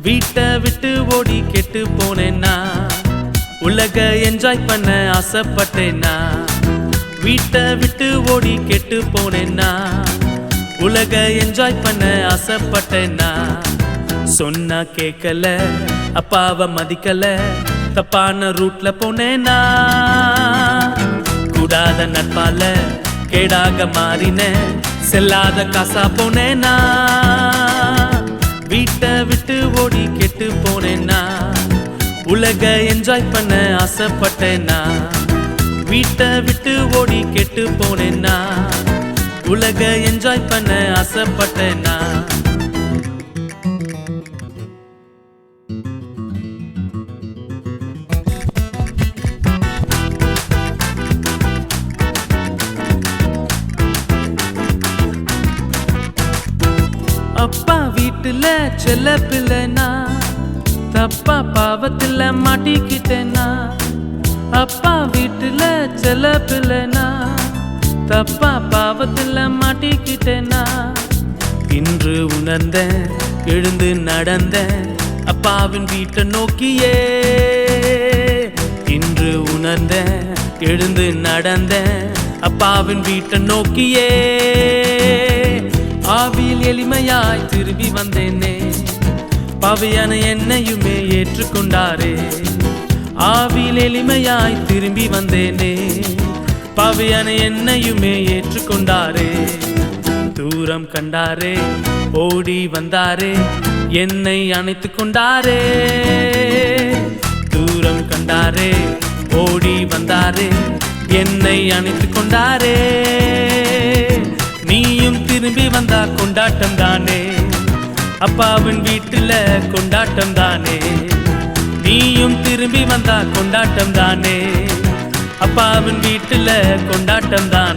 வீட்டை விட்டு ஓடி கெட்டு போனேன்னா உலக என்ஜாய் பண்ண ஆசைப்பட்டேன்னா வீட்டை விட்டு ஓடி கெட்டு போனேன்னா உலக என்ஜாய் பண்ண ஆசைப்பட்டேன்னா சொன்னா கேட்கல அப்பாவை மதிக்கல தப்பான ரூட்ல போனேன்னா கூடாத நட்பால கேடாக மாறின செல்லாத காசா போனேன்னா வீட்டை விட்டு ஓடி கெட்டு போனேன்னா உலக என்ஜாய் பண்ண ஆசைப்பட்டேன்னா வீட்டை விட்டு ஓடி கெட்டு போனேன்னா உலக என்ஜாய் பண்ண ஆசைப்பட்டேன்னா அப்பா வீட்டுல செல்ல பிள்ளைனா தப்பா பாவத்துல மாட்டிக்கிட்டேனா அப்பா வீட்டுல செல்ல பிள்ளைனா தப்பா பாவத்துல மாட்டிக்கிட்டேனா இன்று உணர்ந்த எழுந்து நடந்த அப்பாவின் வீட்டை நோக்கியே இன்று உணர்ந்த எழுந்து நடந்த அப்பாவின் வீட்டை நோக்கியே ஆவியில் எளிமையாய் திரும்பி வந்தேனே பாவியான என்னையுமே ஏற்றுக்கொண்டாரே ஆவியில் எளிமையாய் திரும்பி வந்தேனே பாவியான என்னையுமே ஏற்றுக்கொண்டாரே தூரம் கண்டாரே ஓடி வந்தாரே என்னை அணைத்து கொண்டாரே தூரம் கண்டாரே ஓடி வந்தாரே என்னை அணைத்து கொண்டாரே நீயும் திரும்பி வந்தா கொண்டாட்டம் தானே அப்பாவின் வீட்டுல கொண்டாட்டம் தானே நீயும் திரும்பி வந்தா கொண்டாட்டம் தானே அப்பாவின் வீட்டுல கொண்டாட்டம் தானே